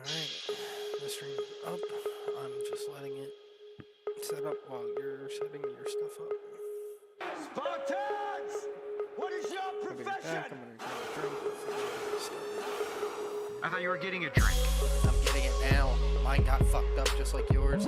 Alright, the stream is up. I'm just letting it set up while you're setting your stuff up. Spartans! What is your profession? I'm gonna grab a drink before we get started. I thought you were getting a drink. I'm getting it now. Mine got fucked up just like yours.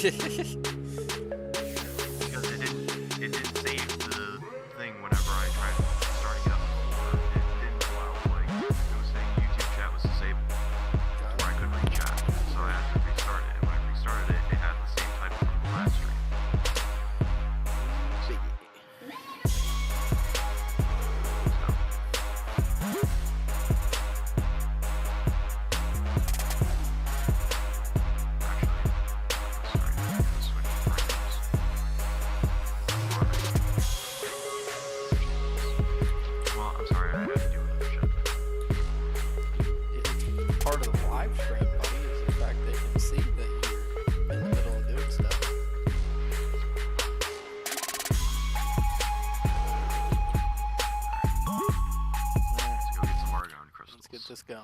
Because it didn't save the thing whenever I tried starting it up. It didn't allow, like, it was saying YouTube chat was disabled, where I couldn't reach chat, so I had to restart it, and when I restarted it, it had the same title from the last stream. Just going.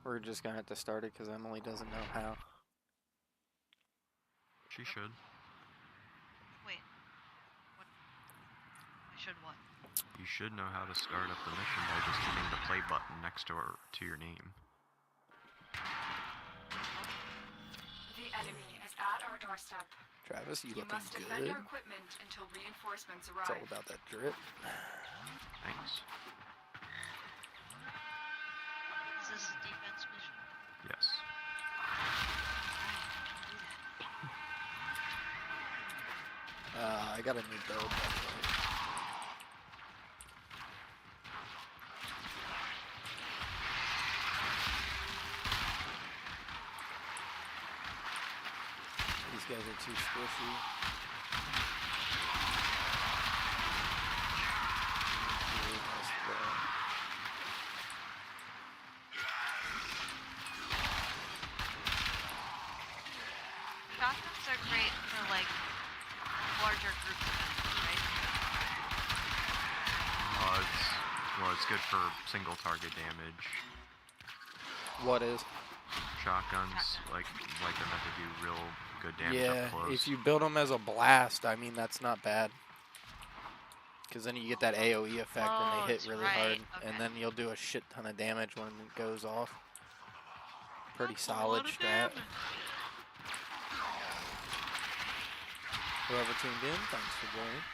We're just gonna have to start it because Emily doesn't know how. She should. Wait. What? I should what? You should know how to start up the mission by just hitting the play button next to your name. The enemy is at our doorstep. Travis, you looking must defend good? your equipment until reinforcements It's arrive. all about that drip. Thanks. Is this a defense mission? Yes. I got a new build, by the way. These guys are too squishy. Shotguns are great for like larger groups of enemies, right? It's good for single target damage. What is? Shotguns, like they're meant to do real good damage Yeah, up close. if you build them as a blast, I mean, that's not bad. Because then you get that AoE effect and they hit really hard. Okay. And then you'll do a shit ton of damage when it goes off. Pretty solid strat. Whoever tuned in, thanks for joining.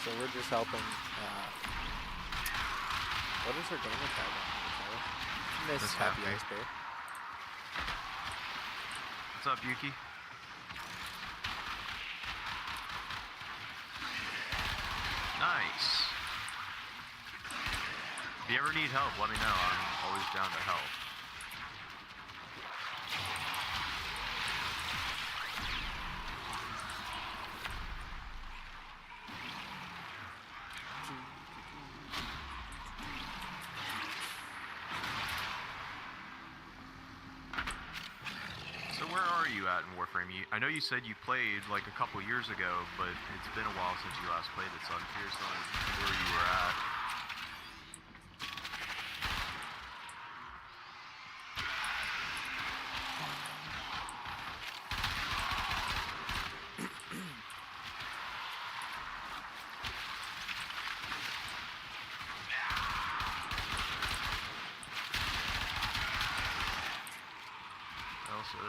So we're just helping. What is her damage tag on? Miss Happy Ice Bear. What's up, Yuki? Nice. If you ever need help, let me know. I'm always down to help. So where are are you at in Warframe? I know you said you played like a couple years ago, but it's been a while since you last played it, so I'm curious on where you were at. Also,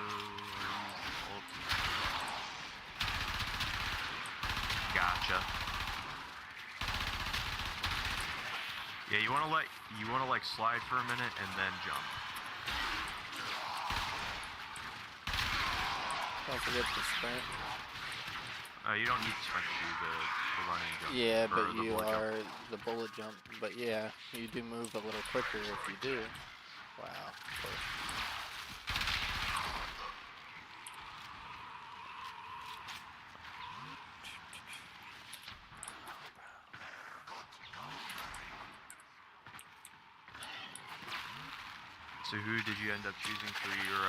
gotcha. Yeah, you wanna like slide for a minute and then jump. Don't forget to sprint. You don't need to sprint to do the running jump. Yeah, or but the you bullet are jump. the bullet jump. But yeah, you do move a little quicker if you do. Wow. Of course. So who did you end up choosing for your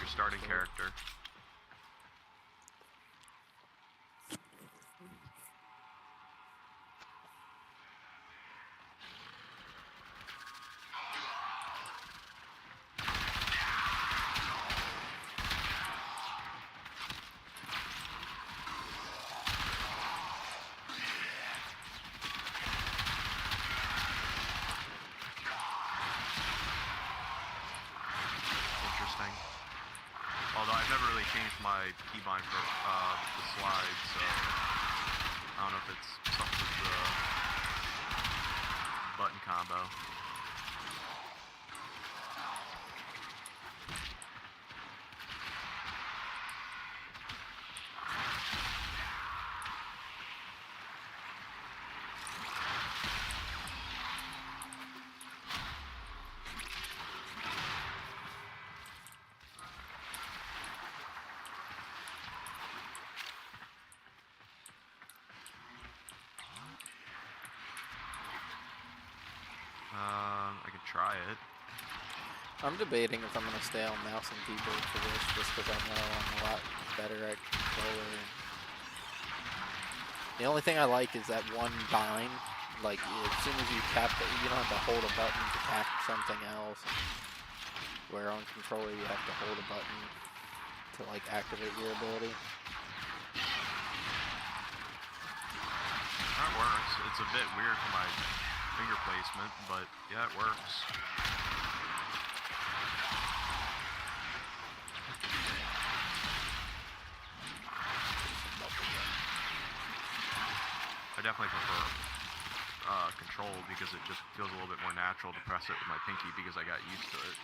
starting character? Interesting. Although I've never really changed my keybind for the slide, so I don't know if it's something with the button combo. I could try it. I'm debating if I'm going to stay on mouse and keyboard for this, just because I know I'm a lot better at controller. The only thing I like is that one bind. Like, as soon as you tap it, you don't have to hold a button to tap something else. Where on controller, you have to hold a button to, like, activate your ability. That works. It's a bit weird for my finger placement, but yeah, it works. I definitely prefer control because it just feels a little bit more natural to press it with my pinky because I got used to it.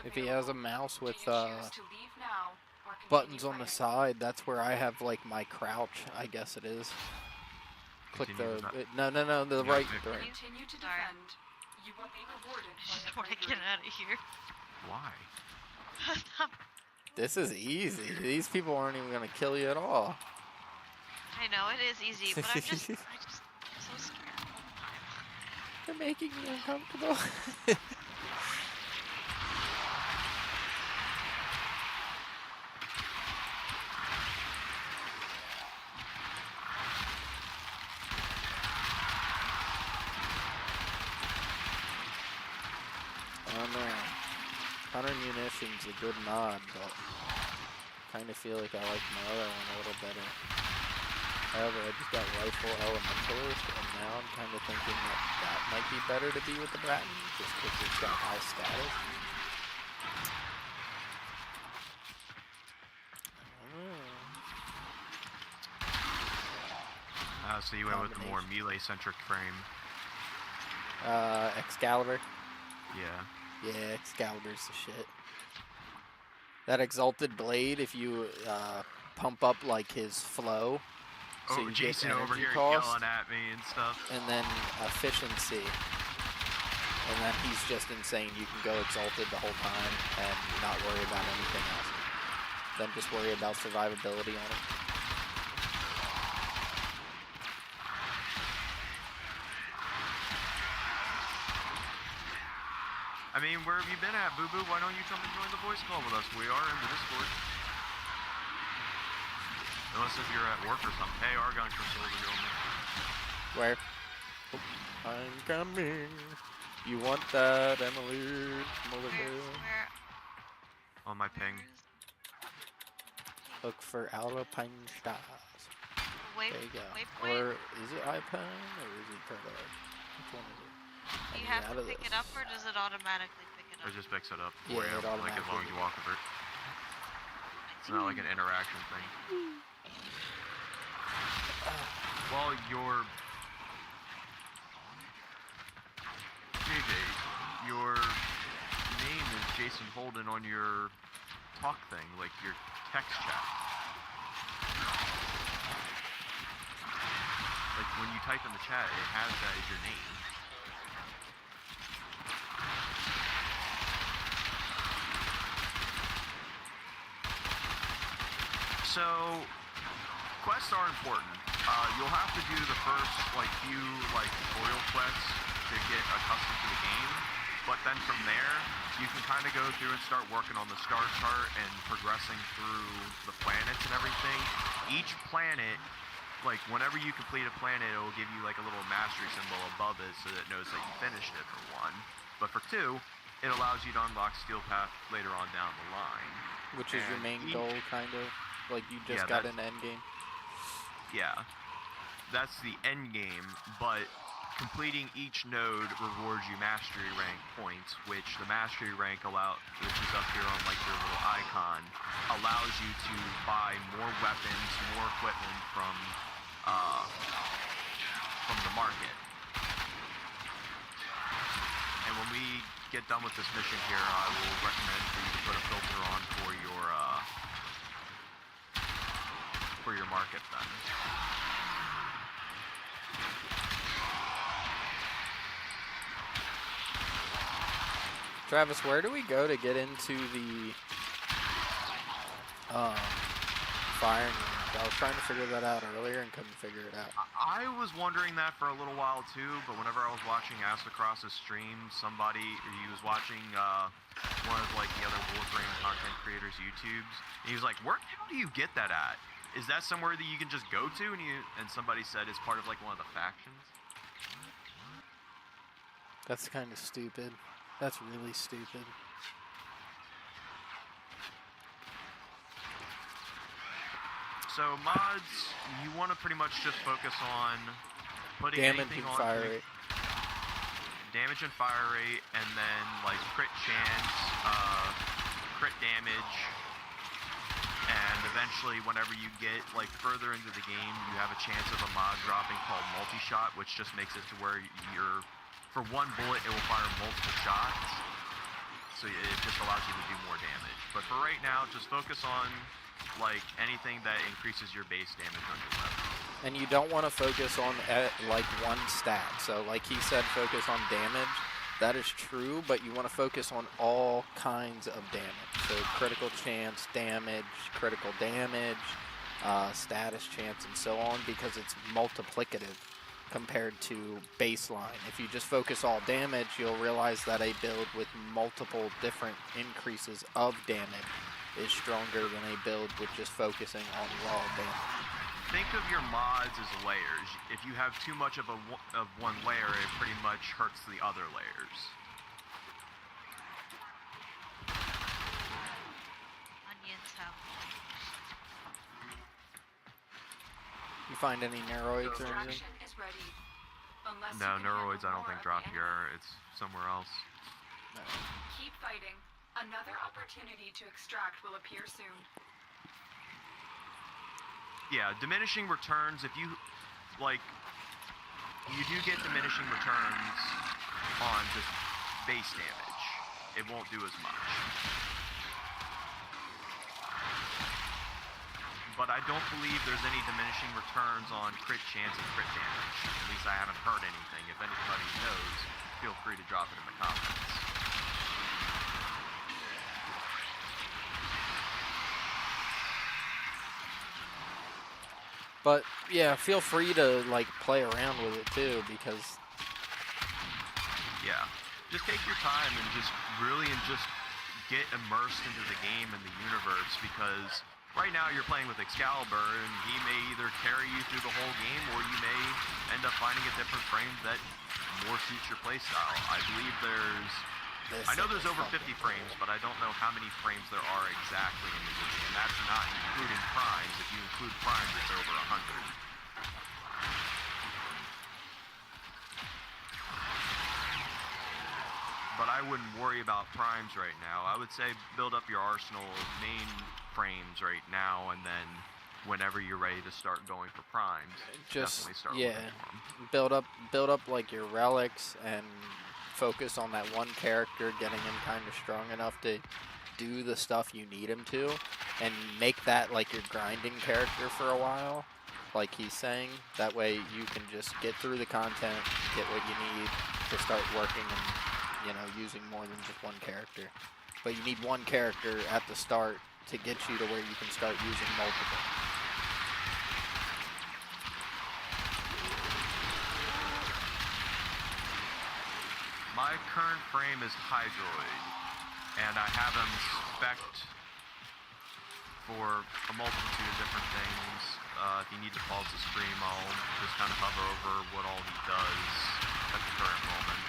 If he has a mouse with buttons on the side, that's where I have like my crouch, I guess it is. Click the no, the right. The right. Continue to Sorry. defend. You will be rewarded. I just want to get out of here. Why? This is easy. These people aren't even gonna kill you at all. I know it is easy, but I'm just so scared all the time. They're making me uncomfortable. I don't know. 100 munitions a good mod, but kind of feel like I like my other one a little better. However, I just got Rifle Elementalist, and now I'm kind of thinking that that might be better to be with the Bratton, just because it's got high status. So you went with the more melee-centric frame. Excalibur. Yeah. Yeah, Excalibur's the shit. That Exalted Blade, if you pump up like his flow, so you Jason get over energy here cost, yelling at me and stuff. and then efficiency. And then he's just insane. You can go Exalted the whole time and not worry about anything else. Then just worry about survivability on him. I mean, where have you been at, Boo Boo? Why don't you come and join the voice call with us? We are in the Discord. Unless if you're at work or something. Hey, Argon Crystal, over here on me. Where? Oh, I'm coming. You want that, Emily? Where? On my ping. Look for Alpine stars. Wait, There you go. waypoint? Or is it Alpine or is it Turtle? Which one is it? Do you I have need to out of pick this. it up, or does it automatically pick it up? It just picks it up Yeah, for you, it like as long as you walk over it. It's not like an interaction thing. Well, your JJ, your name is Jason Holden on your talk thing, like your text chat. Like when you type in the chat, it has that as your name. So, quests are important. You'll have to do the first few tutorial quests to get accustomed to the game, but then from there you can kind of go through and start working on the star chart and progressing through the planets and everything. Each planet, whenever you complete a planet, it will give you a little mastery symbol above it so that it knows that you finished it, for one. But for two, it allows you to unlock Steel Path later on down the line. Which is your main goal, kind of? Like you just Yeah, got an end game? Yeah, that's the end game, but completing each node rewards you mastery rank points, which the mastery rank which is up here on your little icon, allows you to buy more weapons, more equipment from the market. And when we get done with this mission here, I will recommend for you to put a filter on for your market then. Travis, where do we go to get into the firing range? I was trying to figure that out earlier and couldn't figure it out. I was wondering that for a little while too, but whenever I was watching Acid-Cross's stream, he was watching one of the other Warframe content creators' YouTubes, and he was like, "Where the hell do you get that at? Is that somewhere that you can just go to?" And somebody said it's part of one of the factions. That's kind of stupid. That's really stupid. So mods, you want to pretty much just focus on putting Damage anything and on fire rate. damage and fire rate, and then crit chance, crit damage, and eventually whenever you get further into the game, you have a chance of a mod dropping called multi-shot, which just makes it to where for one bullet it will fire multiple shots, so it just allows you to do more damage. But for right now, just focus on anything that increases your base damage on your weapon. And you don't want to focus on one stat. So like he said, focus on damage. That is true, but you want to focus on all kinds of damage. So critical chance, damage, critical damage, status chance, and so on, because it's multiplicative compared to baseline. If you just focus all damage, you'll realize that a build with multiple different increases of damage is stronger than a build with just focusing on raw damage. Think of your mods as layers. If you have too much of one layer, it pretty much hurts the other layers. Onions have. You find any neuroids or anything? Extraction is ready. Unless No, you can neuroids I handle don't more think of drop the here. It's somewhere else. No. Keep fighting. Another opportunity to extract will appear soon. Yeah, diminishing returns, if you you do get diminishing returns on just base damage. It won't do as much. But I don't believe there's any diminishing returns on crit chance and crit damage. At least I haven't heard anything. If anybody knows, feel free to drop it in the comments. But yeah, feel free to play around with it too, because Yeah. just take your time and just get immersed into the game and the universe, because right now you're playing with Excalibur and he may either carry you through the whole game or you may end up finding a different frame that more suits your playstyle. I believe I know there's over 50 frames, but I don't know how many frames there are exactly in the game, and that's not including primes. If you include primes, it's over 100. But I wouldn't worry about primes right now. I would say build up your arsenal of main frames right now, and then whenever you're ready to start going for primes, definitely start looking for them. build up like your relics and focus on that one character, getting him kind of strong enough to do the stuff you need him to, and make that like your grinding character for a while, like he's saying. That way you can just get through the content, get what you need to start working and, you know, using more than just one character. But you need one character at the start to get you to where you can start using multiple. My current frame is Hydroid, and I have him spec'd for a multitude of different things. If you need to pause the stream, I'll just kind of hover over what all he does at the current moment.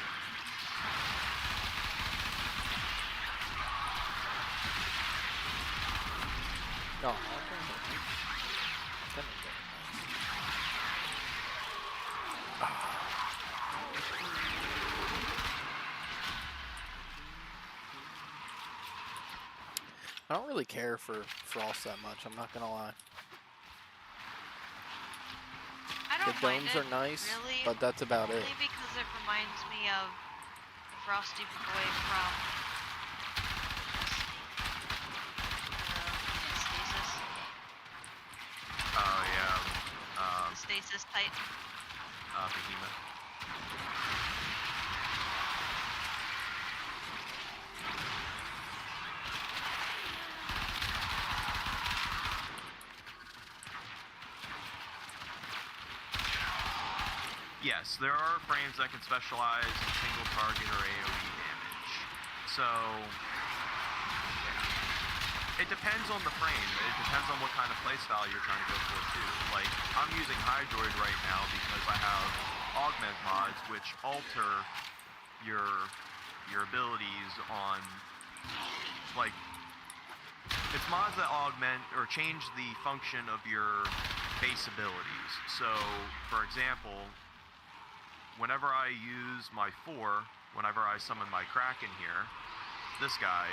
No, I don't really care for Frost that much, I'm not gonna lie. I don't The mind domes it, are nice, really, but that's about it. only because it reminds me of Frosty Boy from Stasis. Oh yeah, Stasis Titan. Behemoth. Yes, there are frames that can specialize in single target or AoE damage. So, yeah. It depends on the frame. It depends on what kind of playstyle you're trying to go for too. Like, I'm using Hydroid right now because I have augment mods which alter your abilities on, like, it's mods that augment or change the function of your base abilities. So, for example, whenever I use my 4, whenever I summon my Kraken here, this guy,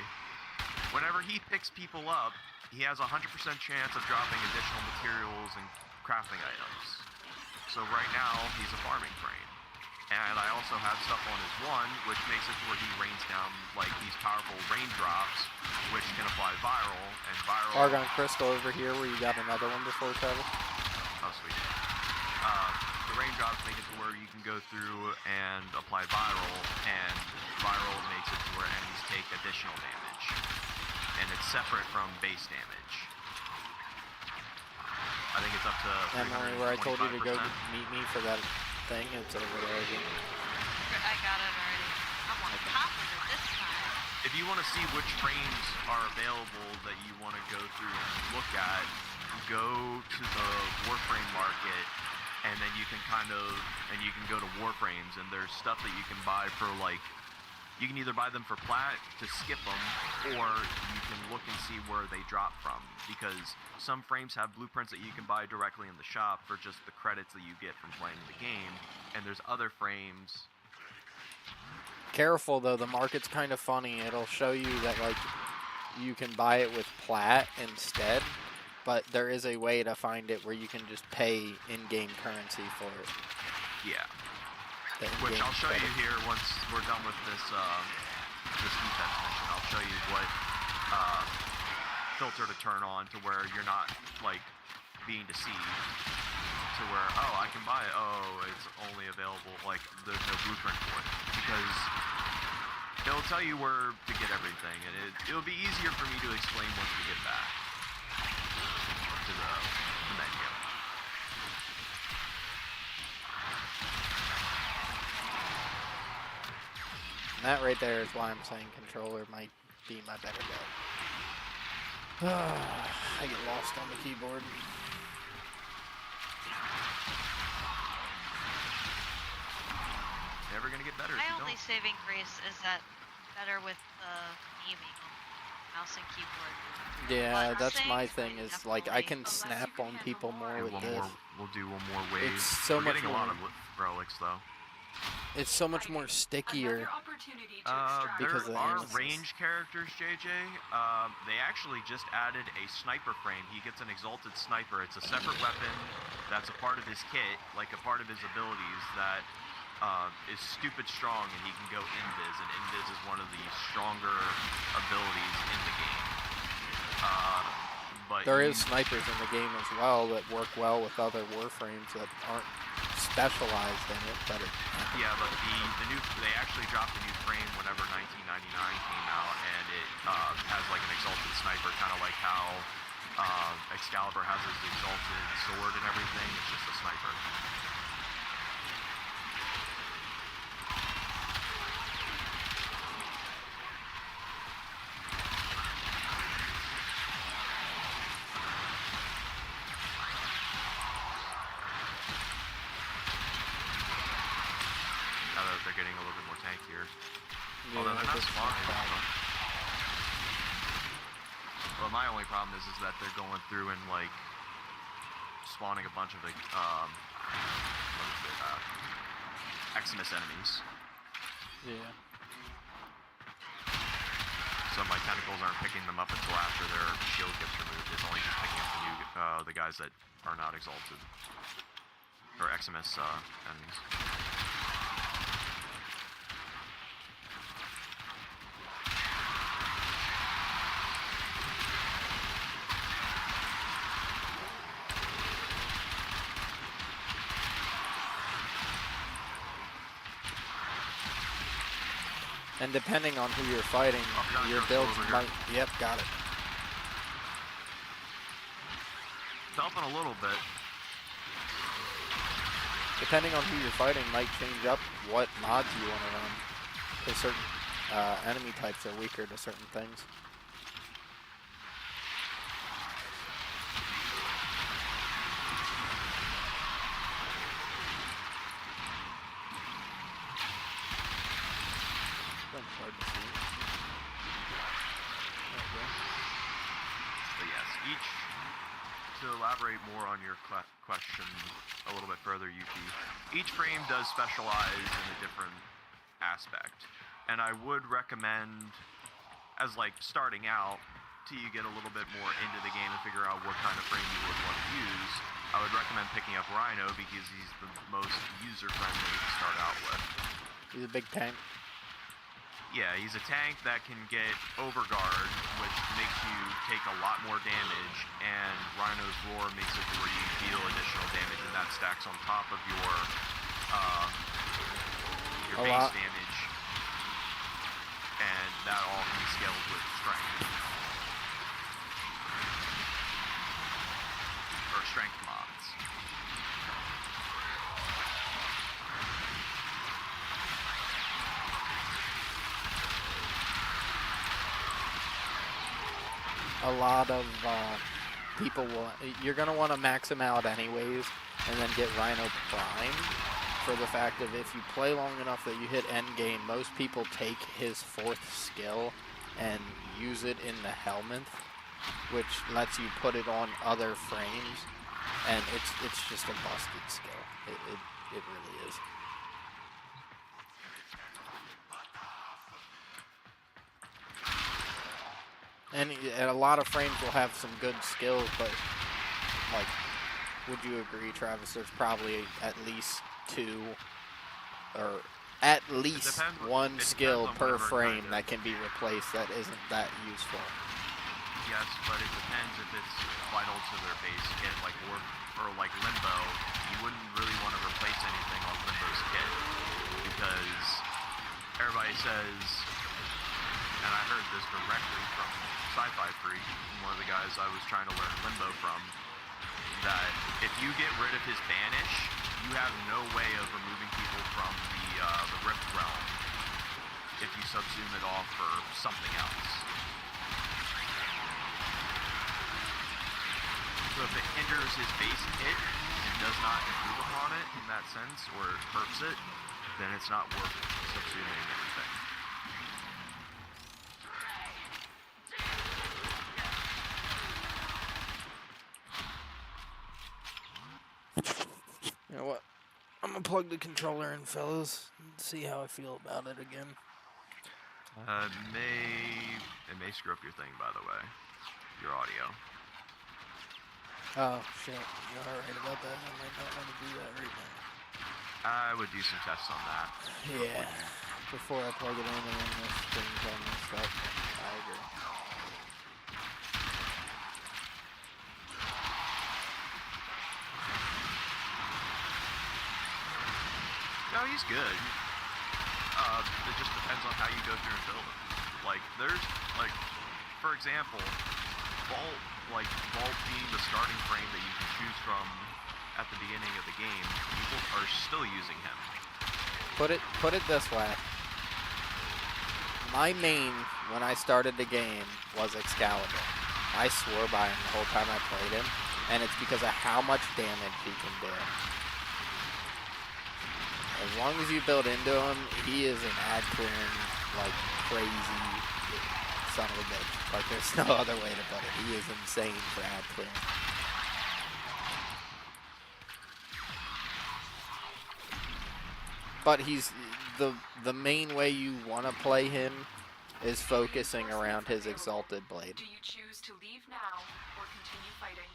whenever he picks people up, he has a 100% chance of dropping additional materials and crafting items. So right now, he's a farming frame. And I also have stuff on his 1, which makes it where he rains down like these powerful raindrops, which can apply viral, and viral... Argon Crystal over here where you got another one before travel. Oh, sweet. The raindrops make it to where you can go through and apply viral, and viral makes it to where enemies take additional damage. And it's separate from base damage. I think it's up to Emily, where I told you to go 25%. meet me for that thing, it's over there again. I got it already. I'm on top of it this time. If you want to see which frames are available that you want to go through and look at, go to the Warframe market, and then you can you can go to Warframes, and there's stuff that you can buy for, like, you can either buy them for plat to skip them, or you can look and see where they drop from, because some frames have blueprints that you can buy directly in the shop for just the credits that you get from playing the game, and there's other frames. Careful though, the market's kind of funny. It'll show you that like you can buy it with plat instead, but there is a way to find it where you can just pay in-game currency for it. Yeah. The Which in-game I'll show you credit. here once we're done with this this defense mission. I'll show you what filter to turn on to where you're not like being deceived. To where, oh, I can buy it. Oh, it's only available, like there's no blueprint for it, because it'll tell you where to get everything, and it'll be easier for me to explain once we get back to the menu. that right there is why I'm saying controller might be my better bet. I get lost on the keyboard. Never gonna get better if My you only don't. saving grace is that better with the aiming on mouse and keyboard. Yeah, But that's my saying thing is like I can Unless you snap can on handle people more. more Yeah, with this. we'll do one more wave. It's so We're much getting a lot more. of relics though. It's so much more stickier. Another opportunity to extract Because There of the are amethyst. range characters, JJ. They actually just added a sniper frame. He gets an exalted sniper. It's a separate weapon that's a part of his kit, like a part of his abilities that is stupid strong, and he can go invis, and invis is one of the stronger abilities in the game. But There is snipers in the game as well that work well with other Warframes that aren't specialized in it, but yeah, but the new they actually dropped a new frame whenever 1999 came out, and it has like an exalted sniper, kind of like how Excalibur has his exalted sword and everything. It's just a sniper. Now that they're getting a little bit more tankier. Although they're not that's spawning. no problem. Well, my only problem is that they're going through and like spawning a bunch of what is it, Eximus enemies. Yeah. So my tentacles aren't picking them up until after their shield gets removed. It's only just picking up the guys that are not exalted or Eximus enemies. And depending on who you're fighting, got your Joe builds over here. might. Yep, got it. It's helping a little bit. Depending on who you're fighting, might change up what mods you want to run. Because certain enemy types are weaker to certain things. That's hard to see. There we go. But yes, to elaborate more on your question a little bit further, Yuki, each frame does specialize in a different aspect. And I would recommend, as like starting out, till you get a little bit more into the game and figure out what kind of frame you would want to use, I would recommend picking up Rhino because he's the most user-friendly to start out with. He's a big tank. Yeah, he's a tank that can get overguard, which makes you take a lot more damage, and Rhino's Roar makes it to where you deal additional damage, and that stacks on top of your base damage, and that all can be scaled with strength. Or strength mods. A lot of people will. You're gonna want to max him out anyways, and then get Rhino primed for the fact of if you play long enough that you hit end game, most people take his 4th skill and use it in the helmet, which lets you put it on other frames, and it's just a busted skill. It really is. And a lot of frames will have some good skills, but like, would you agree, Travis? There's probably at least 2, or at least one skill per frame that can be replaced that isn't that useful. Yes, but it depends if it's vital to their base kit, like or like Limbo. You wouldn't really want to replace anything on Limbo's kit because everybody says, and I heard this directly from Sci-Fi Freak, one of the guys I was trying to learn Limbo from, that if you get rid of his banish, you have no way of removing people from the Rift Realm if you subsume it off for something else. So if it hinders his base hit and does not improve upon it in that sense, or it hurts it, then it's not worth subsuming anything. You know what? I'm gonna plug the controller in, fellas, and see how I feel about it again. It may screw up your thing, by the way, your audio. Oh, shit. You're alright about that. I might not want to do that right now. I would do some tests on that. Yeah. Before I plug it in and then this thing's all messed up. I agree. No, he's good. It just depends on how you go through and build him. Like, there's, like, for example, Vault being the starting frame that you can choose from at the beginning of the game, people are still using him. Put it this way. My main, when I started the game, was Excalibur. I swore by him the whole time I played him, and it's because of how much damage he can do. As long as you build into him, he is an ad clearing, like, crazy son of a bitch. Like, there's no other way to put it. He is insane for ad clearing. But he's the main way you want to play him is focusing around his Exalted Blade. Do you choose to leave now or continue fighting?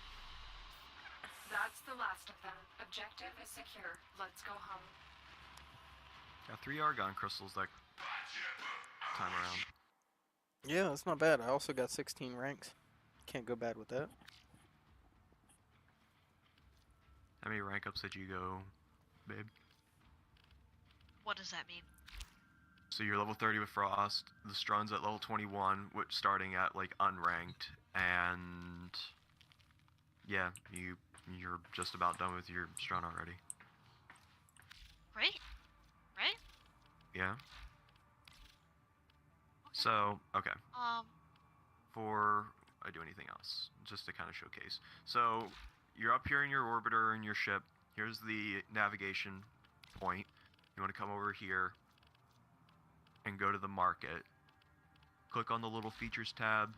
That's the last of them. Objective is secure. Let's go home. Got 3 Argon crystals that time around. Yeah, that's not bad. I also got 16 ranks. Can't go bad with that. How many rank ups did you go, babe? What does that mean? So you're level 30 with Frost, the Strun's at level 21, which starting at like unranked, and yeah, you're just about done with your Strun already. Right? Right? Yeah. So, okay. Before I do anything else, just to kind of showcase. So, you're up here in your orbiter in your ship. Here's the navigation point. You want to come over here and go to the market. Click on the little features tab.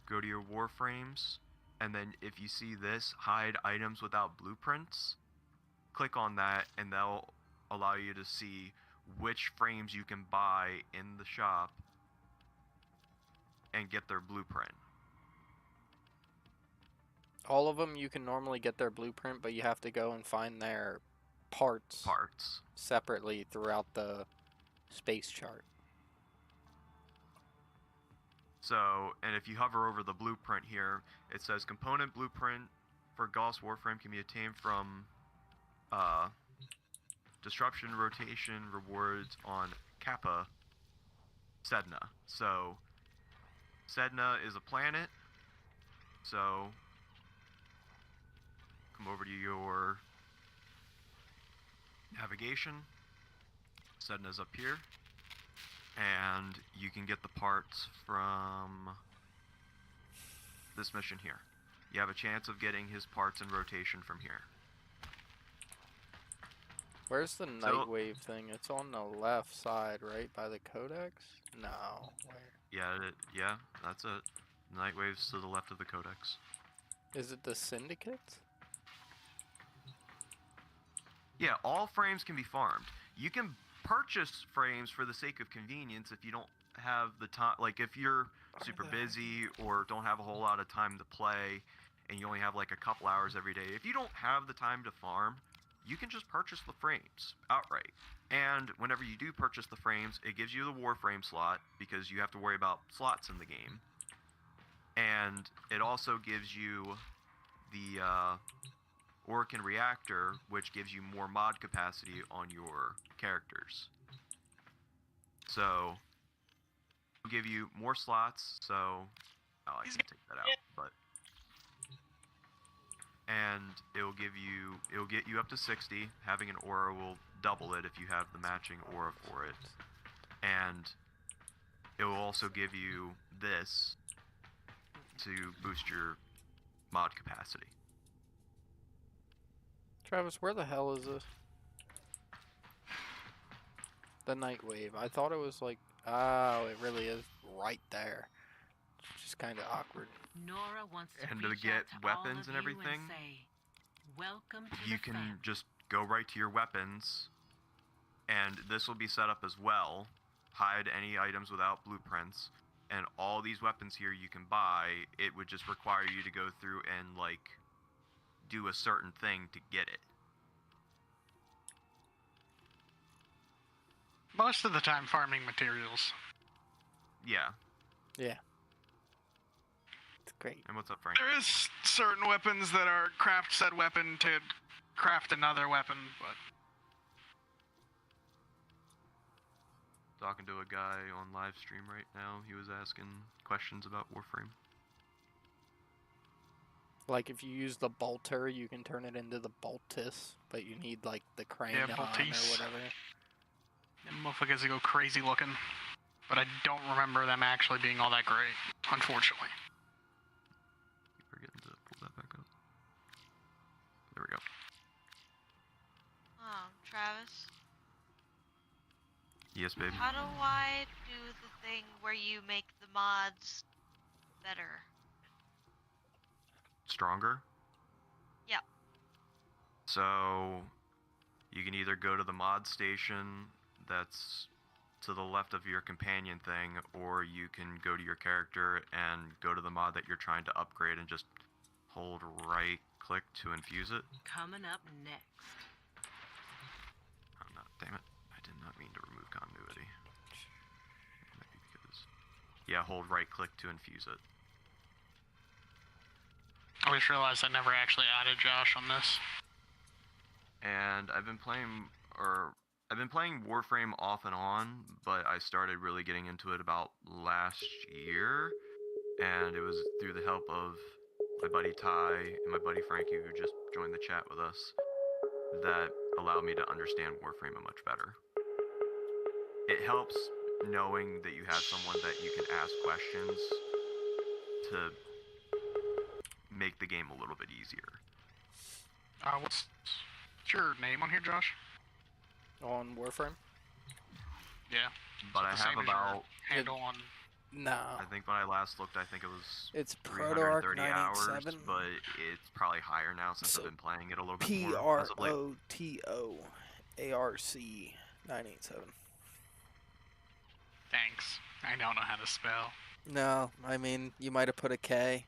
Go to your Warframes. And then if you see this, hide items without blueprints, click on that and they'll allow you to see which frames you can buy in the shop and get their blueprint. All of them, you can normally get their blueprint, but you have to go and find their parts separately throughout the space chart. So, and if you hover over the blueprint here, it says component blueprint for Gauss Warframe can be obtained from disruption rotation rewards on Kappa Sedna. So, Sedna is a planet, so come over to your navigation. Sedna's up here, and you can get the parts from this mission here. You have a chance of getting his parts in rotation from here. Where's the Nightwave thing? It's on the left side, right by the Codex? No. Where? Yeah, that's it. Nightwave's to the left of the Codex. Is it the Syndicate? Yeah, all frames can be farmed. You can purchase frames for the sake of convenience if you don't have the time. Like if you're super busy or don't have a whole lot of time to play and you only have like a couple hours every day. If you don't have the time to farm, you can just purchase the frames outright. And whenever you do purchase the frames, it gives you the Warframe slot because you have to worry about slots in the game. And it also gives you the Orkan Reactor, which gives you more mod capacity on your characters. So, it'll give you more slots, so... Oh, I can take that out, but... And it'll get you up to 60. Having an aura will double it if you have the matching aura for it. And it will also give you this to boost your mod capacity. Travis, where the hell is this? The night wave. I thought it was like, oh, it really is right there. It's just kind of awkward. Nora wants to And to reach get out to all weapons of and you everything, say, welcome to you the can family. just go right to your weapons, and this will be set up as well. Hide any items without blueprints, and all these weapons here you can buy. It would just require you to go through and like do a certain thing to get it. Most of the time farming materials. Yeah. Yeah. It's great. And what's up, Frank? There is certain weapons that are craft said weapon to craft another weapon, but Talking to a guy on live stream right now. He was asking questions about Warframe. Like if you use the bolter, you can turn it into the boltis, but you need like the crane Yeah, on or boltis. whatever. them motherfuckers go crazy looking. But I don't remember them actually being all that great, unfortunately. Keep forgetting to pull that back up. There we go. Travis, Yes, baby. how do I do the thing where you make the mods better? Stronger? Yep. So, you can either go to the mod station that's to the left of your companion thing, or you can go to your character and go to the mod that you're trying to upgrade and just hold right click to infuse it. Coming up next. Oh, no, damn it. I did not mean to remove continuity. Maybe because... Yeah, hold right click to infuse it. I just realized I never actually added Josh on this. And I've been playing Warframe off and on, but I started really getting into it about last year, and it was through the help of my buddy Ty and my buddy Frankie, who just joined the chat with us, that allowed me to understand Warframe much better. It helps knowing that you have someone that you can ask questions to make the game a little bit easier. What's your name on here, Josh? On Warframe? Yeah. But I the same have as your about, handle on. No. I think when I last looked, I think it was It's ProtoArch 330 hours, 987. but it's probably higher now since So, I've been playing it a little bit more as of late. PROTOARC 987. Thanks. I don't know how to spell. No, I mean, you might have put a K.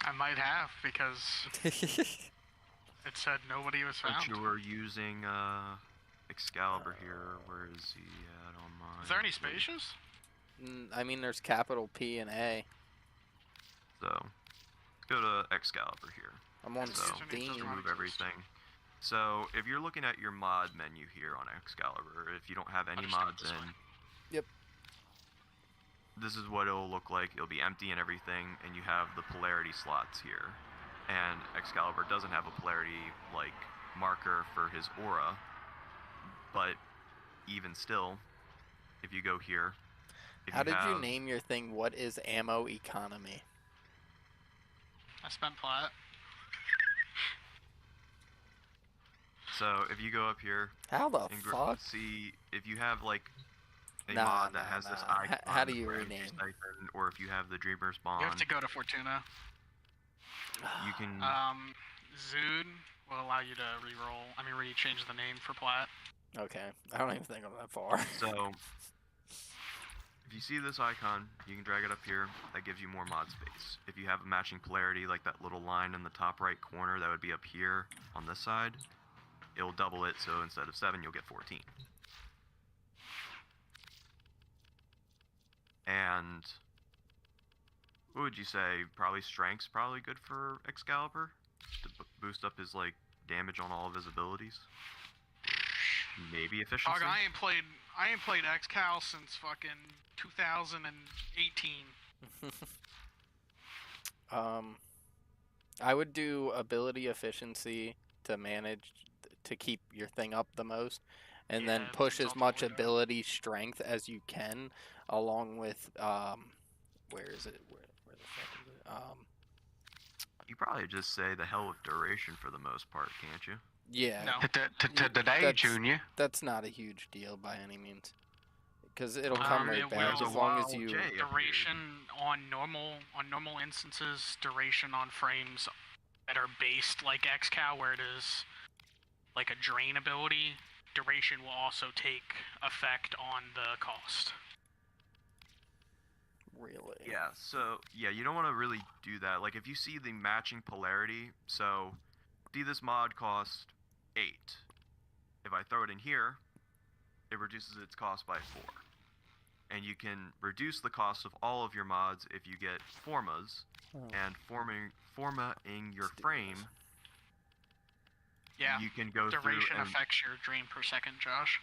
I might have, because it said nobody was found. Since you were using Excalibur here, where is he at on mine? Is there any spaces? I mean, there's capital P and A. So, let's go to Excalibur here. I'm on So, Steam. remove everything. So, if you're looking at your mod menu here on Excalibur, if you don't have any mods this way. in, Yep. this is what it'll look like. It'll be empty and everything, and you have the polarity slots here. And Excalibur doesn't have a polarity like marker for his aura, but even still, if you go here, if How did you have- name your thing? What is ammo economy? I spent plat. So if you go up here How the and fuck? see if you have like a Nah, mod that nah, has this nah. icon, How do you or energy rename? stipend, or if you have the Dreamer's Bond, You have to go to Fortuna. you can. Zood will allow you to re-change the name for plat. Okay, I don't even think I'm that far. So if you see this icon, you can drag it up here. That gives you more mod space. If you have a matching polarity, like that little line in the top right corner, that would be up here on this side. It'll double it, so instead of 7, you'll get 14. And what would you say? Probably strength's probably good for Excalibur to boost up his like damage on all of his abilities. Maybe efficiency. Dog, I ain't played X-Cal since fucking 2018. I would do ability efficiency to manage to keep your thing up the most, and Yeah, then that push seems as much ultimately good. ability strength as you can, along with where is it? Where the fuck is it? You probably just say the hell with duration for the most part, can't you? Yeah. No. Today, That's- Junior. That's not a huge deal by any means, because it'll Um, come right it back will- as long as Wild you. J appeared. Duration on normal instances, duration on frames that are based like XCal, where it is like a drain ability, duration will also take effect on the cost. Really. Yeah, so, yeah, you don't want to really do that. Like, if you see the matching polarity, so, see this mod cost 8. If I throw it in here, it reduces its cost by 4. And you can reduce the cost of all of your mods if you get formas, Oh. and formaing your frame, Yeah, you can go duration through and... affects your drain per second, Josh.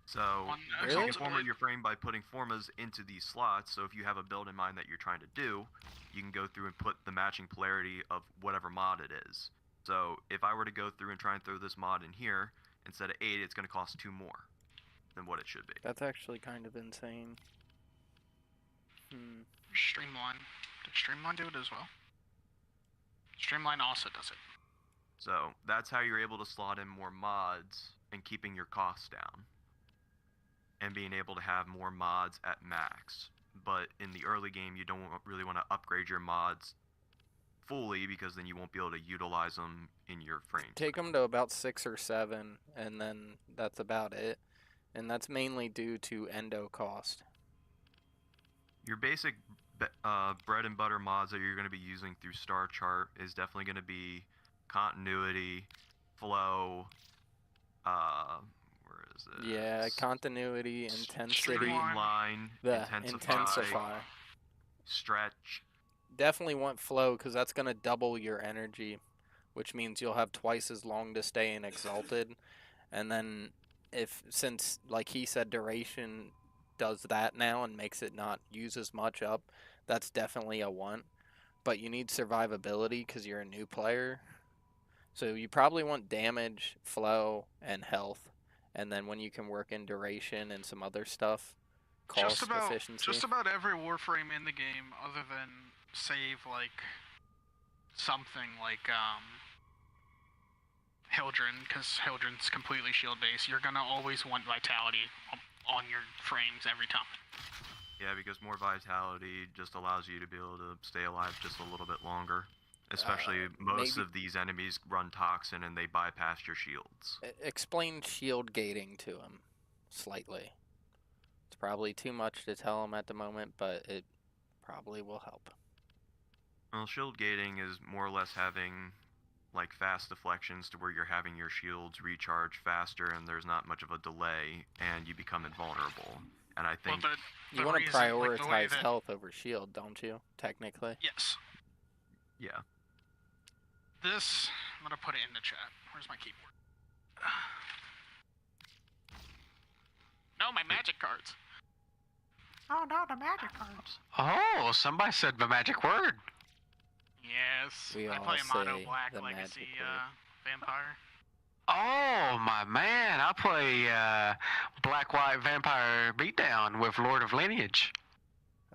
So, On you Really? can format your frame by putting formas into these slots, so if you have a build in mind that you're trying to do, you can go through and put the matching polarity of whatever mod it is. So, if I were to go through and try and throw this mod in here, instead of 8, it's going to cost 2 more than what it should be. That's actually kind of insane. Streamline. Did Streamline do it as well? Streamline also does it. So, that's how you're able to slot in more mods and keeping your costs down. And being able to have more mods at max. But in the early game, you don't really want to upgrade your mods fully, because then you won't be able to utilize them in your frames. Take them to about 6 or 7, and then that's about it. And that's mainly due to endo cost. Your basic bread and butter mods that you're going to be using through Star Chart is definitely going to be continuity, flow, where is it? Yeah, continuity, intensity, Streamline, the intensify, stretch. Definitely want flow, because that's going to double your energy, which means you'll have twice as long to stay in Exalted. And then since like he said, duration does that now and makes it not use as much up, that's definitely a want. But you need survivability because you're a new player. So you probably want damage, flow, and health. And then when you can work in duration and some other stuff, cost efficiency. Just about every Warframe in the game, other than save like something like Hildren, because Hildren's completely shield based, you're gonna always want vitality on your frames every time. Yeah, because more vitality just allows you to be able to stay alive just a little bit longer. Especially most of these enemies run toxin and they bypass your shields. Explain shield gating to him slightly. It's probably too much to tell him at the moment, but it probably will help. Well, shield gating is more or less having like fast deflections to where you're having your shields recharge faster and there's not much of a delay and you become invulnerable. And I think You want to prioritize health over shield, don't you? Technically. Yes. Yeah. This, I'm gonna put it in the chat. Where's my keyboard? No, my magic cards. Oh no, the magic cards. Oh, somebody said the magic word. Yes. We I all play a Mono say Black the Legacy magic word. vampire. Oh, my man. I play Black White Vampire Beatdown with Lord of Lineage.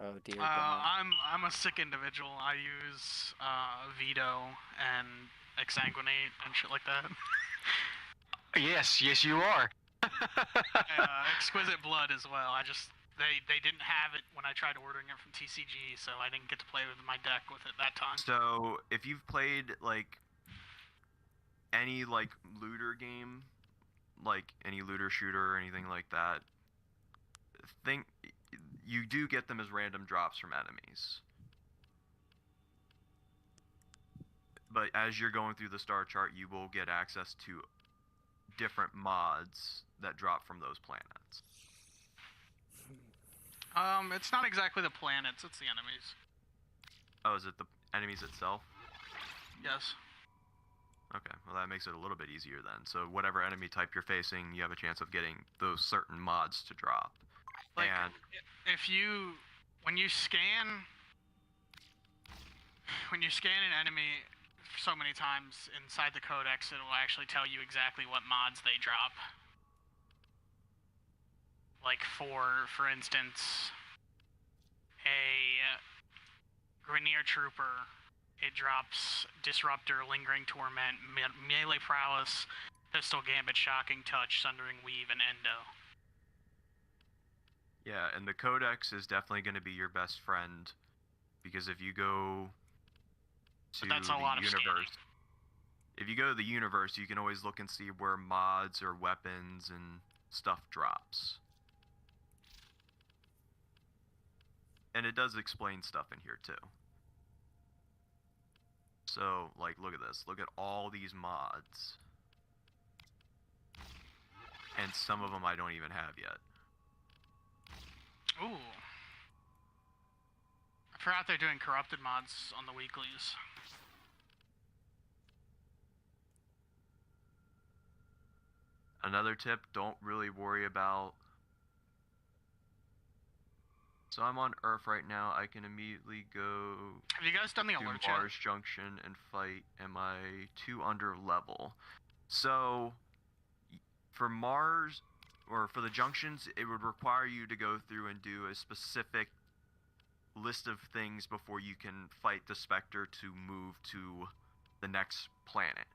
Oh dear God. I'm a sick individual. I use Veto and Exsanguinate and shit like that. Yes, you are. Exquisite Blood as well. They didn't have it when I tried ordering it from TCG, so I didn't get to play with my deck with it that time. So if you've played like any like looter game, like any looter shooter or anything like that, think you do get them as random drops from enemies. But as you're going through the star chart, you will get access to different mods that drop from those planets. It's not exactly the planets, it's the enemies. Oh, is it the enemies itself? Yes. Okay, well that makes it a little bit easier then. So whatever enemy type you're facing, you have a chance of getting those certain mods to drop. Like, and when you scan an enemy so many times inside the codex, it will actually tell you exactly what mods they drop. Like for instance, a Grenier Trooper, it drops Disruptor, Lingering Torment, Melee Prowess, Pistol Gambit, Shocking Touch, Sundering Weave, and Endo. Yeah, and the Codex is definitely going to be your best friend, because if you go to But that's a the lot of universe, scanning. if you go to the universe, you can always look and see where mods or weapons and stuff drops. And it does explain stuff in here too. So, like, look at this. Look at all these mods. And some of them I don't even have yet. Ooh. I forgot they're doing corrupted mods on the weeklies. Another tip, don't really worry about... So I'm on Earth right now. I can immediately go Have you guys done the to alert Mars yet? Junction and fight. Am I 2 under level? So, for Mars, or for the junctions, it would require you to go through and do a specific list of things before you can fight the Spectre to move to the next planet.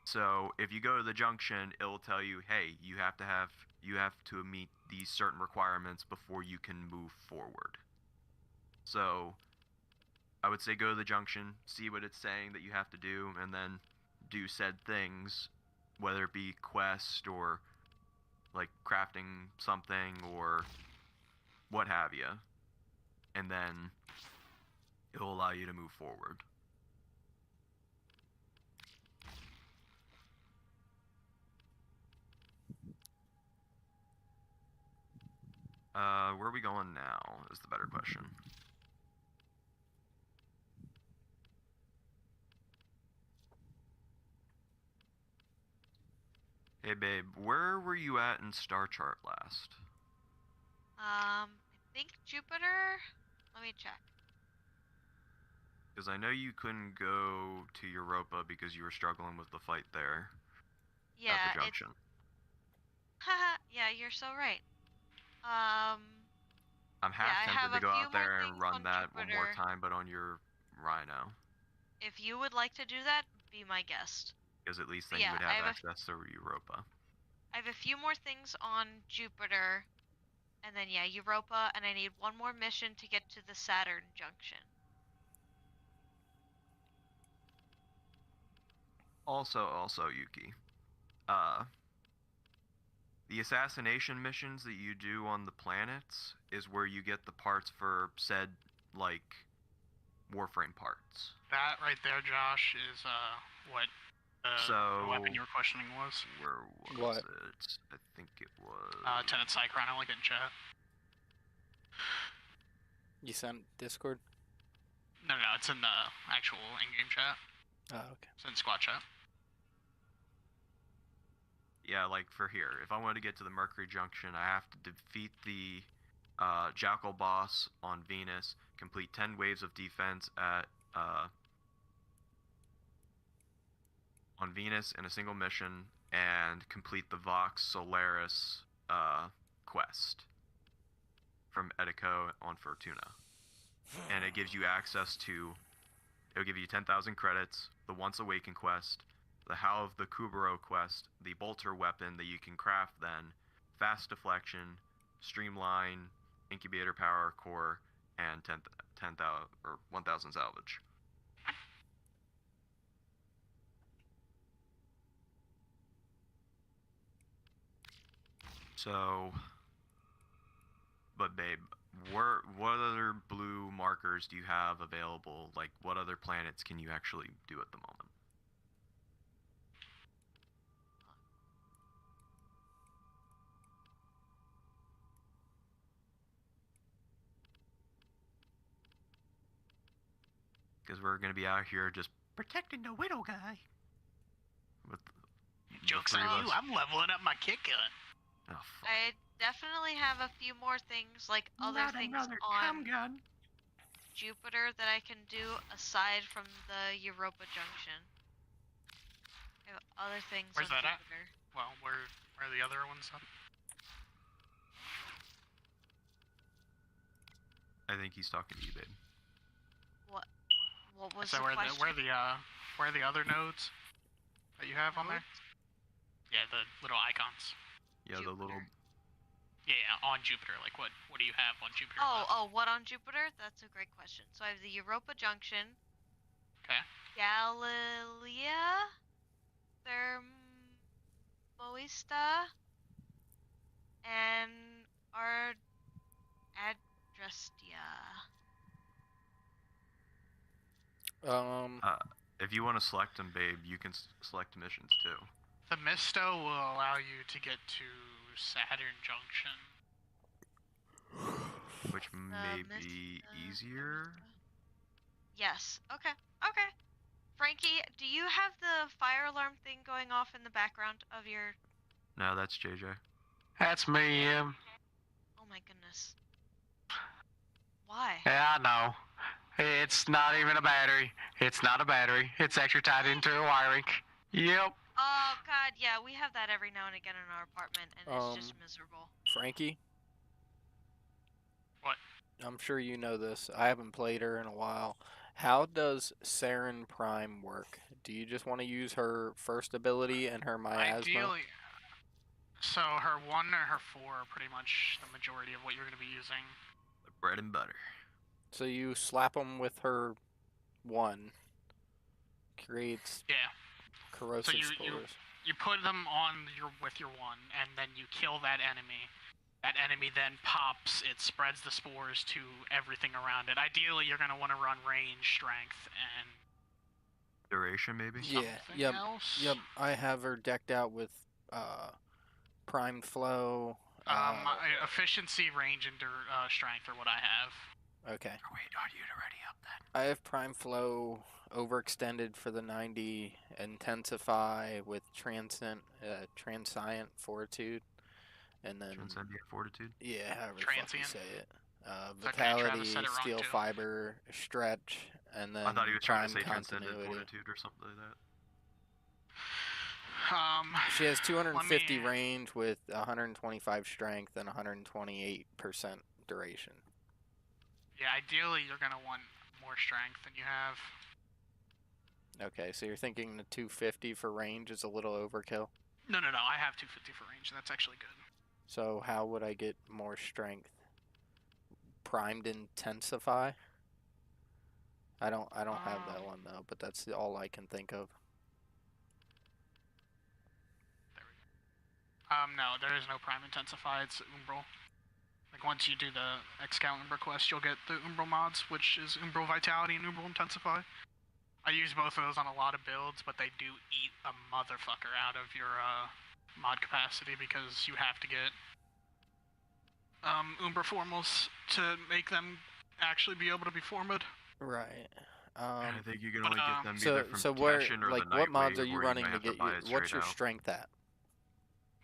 So if you go to the junction, it'll tell you, hey, you have to meet these certain requirements before you can move forward. So I would say go to the junction, see what it's saying that you have to do, and then do said things, whether it be quest or like crafting something or what have you, and then it'll allow you to move forward. Where are we going now is the better question. Hey babe, where were you at in Star Chart last? I think Jupiter. Let me check. Because I know you couldn't go to Europa because you were struggling with the fight there Yeah, at the junction. Haha, yeah, you're so right. I'm half I have tempted to a go few out more there and things run on that one more Jupiter. time, but on your Rhino. If you would like to do that, be my guest. Because at least then Yeah, you would I have have access to Europa. I have a few more things on Jupiter, and then yeah, Europa, and I need one more mission to get to the Saturn junction. Also, Yuki. The assassination missions that you do on the planets is where you get the parts for said, like, Warframe parts. That right there, Josh, is what the weapon you were questioning was. Where was it? I think it was... Tenant Cycron, I like it in chat. You sent Discord? No, it's in the actual in-game chat. Oh, okay. It's in squad chat. Yeah, like for here, if I want to get to the Mercury Junction, I have to defeat the Jackal boss on Venus, complete 10 waves of defense at on Venus in a single mission, and complete the Vox Solaris quest from Edico on Fortuna. And it gives you access to, it'll give you 10,000 credits, the Once Awakened quest, the How of the Kubero quest, the bolter weapon that you can craft then, fast deflection, streamline, incubator power core, and 10,000 or 1,000 salvage. So, but babe, what other blue markers do you have available? Like, what other planets can you actually do at the moment? Because we're going to be out here just protecting the Widow guy. With Joke's on you, I'm leveling up my kick gun. Oh, fuck. I definitely have a few more things, like other things on gun. Jupiter that I can do aside from the Europa junction. I have other things Where's on that at? Jupiter. Well, where are the other ones at? I think he's talking to you, babe. What? What was So the where question? are the other nodes that you have on there? Yeah, the little icons. Yeah, the little. Jupiter. Yeah, on Jupiter. Like what do you have on Jupiter? Oh, what on Jupiter? That's a great question. So I have the Europa Junction, Okay. Galilea, Thermoista, and Adrestia. If you want to select them, babe, you can select missions too. The Misto will allow you to get to Saturn Junction. Which may be easier. Yes. Okay. Okay. Frankie, do you have the fire alarm thing going off in the background of your... No, that's JJ. That's me, Oh my goodness. Why? Yeah, I know. It's not even a battery. It's not a battery. It's actually tied into a wiring. Yep. Oh god, yeah, we have that every now and again in our apartment, and it's just miserable. Frankie? What? I'm sure you know this. I haven't played her in a while. How does Saren Prime work? Do you just want to use her first ability and her miasma? Ideally. So her 1 and her 4 are pretty much the majority of what you're going to be using. The bread and butter. So you slap them with her 1. Creates corrosive spores. You put them on with your 1, and then you kill that enemy. That enemy then pops. It spreads the spores to everything around it. Ideally, you're going to want to run range, strength, and duration, maybe. Yeah. Yep. I have her decked out with primed flow. Efficiency, range, and strength are what I have. Okay. Oh, wait, are you already up then? I have prime flow overextended for the 90, intensify with transient fortitude, and then Transcendent fortitude. Yeah, however the fuck you Transient? say it. Okay, Travis Vitality, said it wrong steel too. fiber, stretch, and then I thought he was trying to say prime transcendent continuity. fortitude or something like that. She has 250 me- range with 125 strength and 128% duration. Yeah, ideally, you're going to want more strength than you have. Okay, so you're thinking the 250 for range is a little overkill? No, I have 250 for range, and that's actually good. So how would I get more strength? Primed intensify? I don't have that one though, but that's all I can think of. No, there is no prime intensify, it's Umbral. Like, once you do the Excalibur quest, you'll get the Umbral mods, which is Umbral Vitality and Umbral Intensify. I use both of those on a lot of builds, but they do eat a motherfucker out of your mod capacity because you have to get Umbra formals to make them actually be able to be formed. Right. And I think you can but, only get them So either from where Cashin or like the what mods Nightwave, are you or running might to have get buy your it what's straight your out. strength at?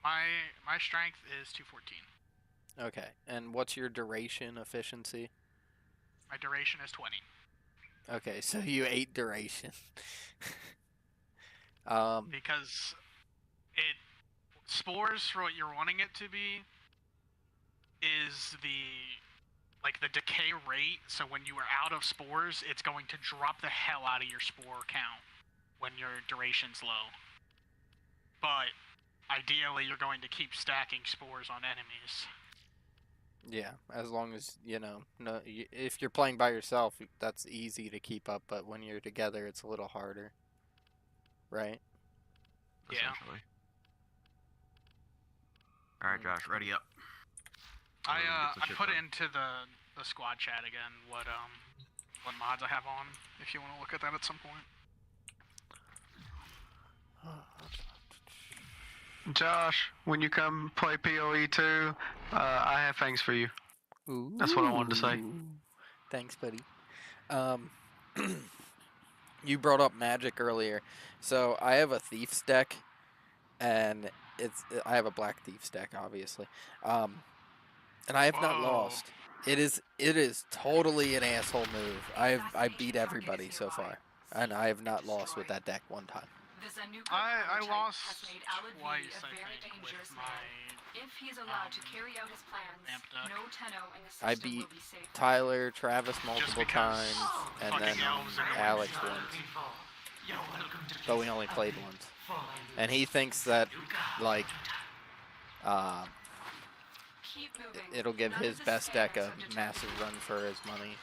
My strength is 214. Okay. And what's your duration efficiency? My duration is 20. Okay, so you 8 duration. Because it spores for what you're wanting it to be is the decay rate. So when you are out of spores, it's going to drop the hell out of your spore count when your duration's low. But ideally, you're going to keep stacking spores on enemies. Yeah, as long as, if you're playing by yourself, that's easy to keep up, but when you're together, it's a little harder. Right? Yeah. Essentially. Alright, Josh, ready up. I Get some shit put it done. into the squad chat again what mods I have on, if you want to look at that at some point. Josh, when you come play PoE 2, I have things for you. That's what I wanted to say. Ooh. Thanks, buddy. You brought up magic earlier. So I have a Thief's deck, and I have a Black Thief's deck, obviously. And I have not Whoa. lost. It is totally an asshole move. I beat everybody so far, and I have not lost with that deck one time. The Zanuka I prototype lost has made Alad V twice, a I very think, dangerous with man. my If he is allowed to carry out his plans, vamp deck. no Tenno and the I system beat will be safe. Tyler, Travis multiple because times, and fucking then elves are Alex once. But we only played once. And he thinks that, like, Keep moving. it'll give None his of the best deck a scanners have detected massive you. run for his money.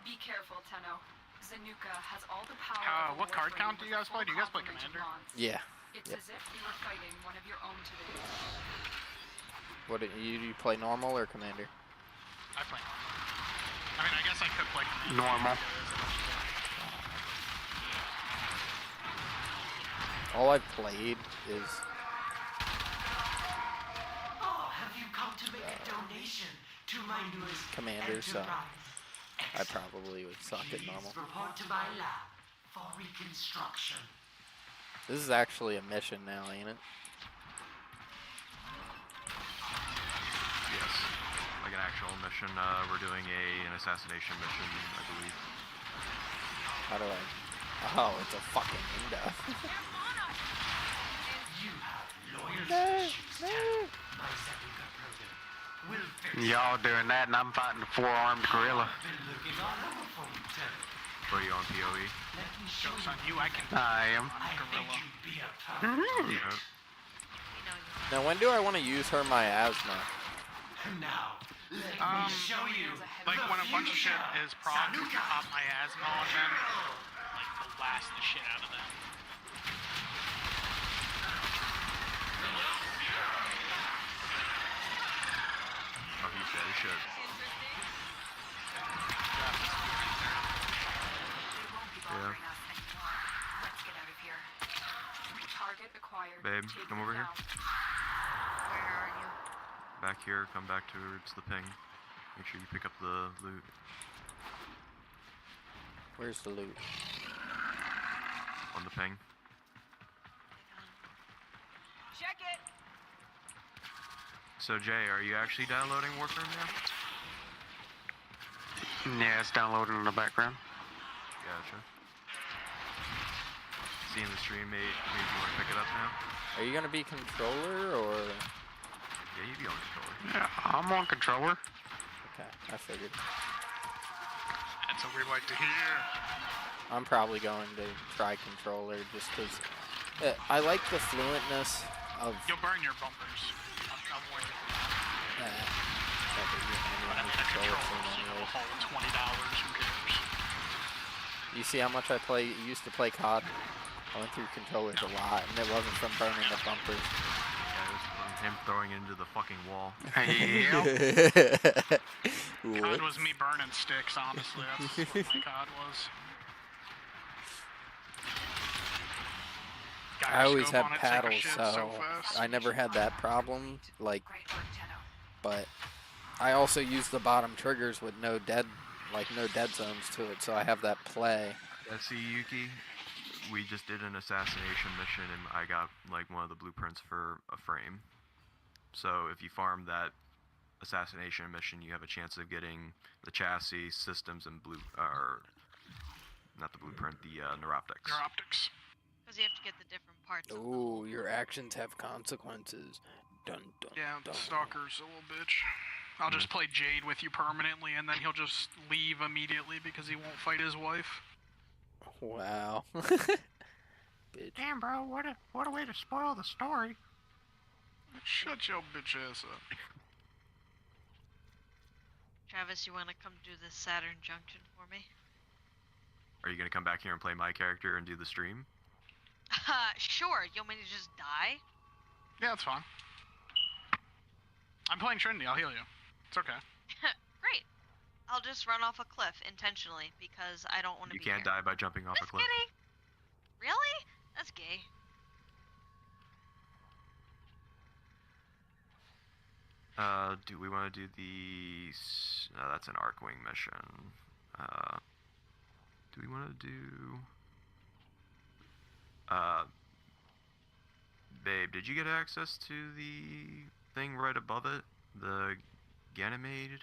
Be careful, Tenno. Zanuka has all the power of a What card Warframe count do you with a guys play? full Do you guys play complement of Commander? mons. Yeah. It's Yep. as if you were fighting one of your own today. What do you play normal or commander? I play normal. I mean, I guess I could play Commander. Normal. All I've played is Oh, have you come to make a donation to my newest Commander, so enterprise? I probably would suck at normal. Please report to my lab for reconstruction. This is actually a mission now, ain't it? Yes. Like an actual mission. We're doing an assassination mission, I believe. How do I? Oh, it's a fucking window. You have loyalty issues, Tenno. My Zanuka program will fix Y'all doing that, and I'm fighting a 4-armed gorilla. I've been looking all over for you, Tenno. What are you on PoE? Let me show Jokes you. on you, I can. I am. I think Gorilla. you'd be a perfect Yeah. We know you. Now, when do I want to use her miasma? Now, let me show you. Like the when a bunch of shit future. is proc, you Zanuka. can pop miasma on them, like blast the shit out of them. Oh, he's dead as shit. They won't be Yeah. bothering us anymore. Let's get out of here. Target acquired. Babe, Take come them over here. down. Where are you? Back here, come back towards the ping. Make sure you pick up the loot. Where's the loot? On the ping. Check it. So Jay, are you actually downloading Warframe now? Yeah, it's downloading in the background. Gotcha. Seeing the stream made you want to pick it up now? Are you gonna be controller or? Yeah, you'd be on controller. Yeah, I'm on controller. Okay, I figured. That's what we like to hear. I'm probably going to try controller just because I like the fluentness of. You'll burn your bumpers. I'll warn you. But But I mean, a controller's, a whole $20. Who cares? You see how much I used to play COD? I went through controllers a lot, and it wasn't from burning the bumpers. Yeah, it was from him throwing it into the fucking wall. Yep. COD was me burning sticks, honestly. That's what my COD was. I always Gyroscope had on it, take a paddles, shit so fast. I never had that problem. Like, Great work, Tenno. but I also use the bottom triggers with no dead zones to it, so I have that play. Yeah, see, Yuki, we just did an assassination mission, and I got like one of the blueprints for a frame. So if you farm that assassination mission, you have a chance of getting the chassis, systems, and not the blueprint, the neuroptics. Neuroptics. Because you have to get the different parts. of the Ooh, whole your thing. actions have consequences. Dun dun Yeah, dun. Stalker's a little bitch. I'll just play Jade with you permanently, and then he'll just leave immediately because he won't fight his wife. Wow. Bitch. Damn, bro, what a way to spoil the story. Shut your bitch ass up. Travis, you want to come do this Saturn Junction for me? Are you gonna come back here and play my character and do the stream? Sure. You want me to just die? Yeah, that's fine. I'm playing Trinity, I'll heal you. It's okay. Great. I'll just run off a cliff intentionally because I don't want to You be can't here. die by jumping off a Just cliff. kidding. Really? That's gay. Do we want to do the? No, that's an Arcwing mission. Do we want to do? Babe, did you get access to the thing right above it? The Ganymede,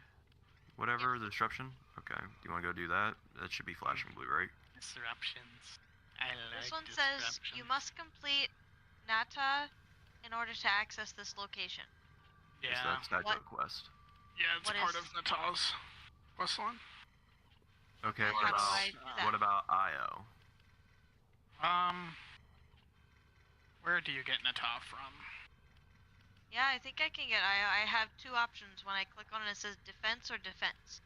whatever, the disruption? Okay. Do you want to go do that? That should be flashing blue, right? Disruptions. I like This one says you must complete Nata in order to access this location. Yes, Yeah. that's that What? quest. Yeah, it's What part is- of Natah's questline. Okay, How do I do that? what about Io? Where do you get Natah from? Yeah, I think I can get. I have two options. When I click on it, it says defense or defense,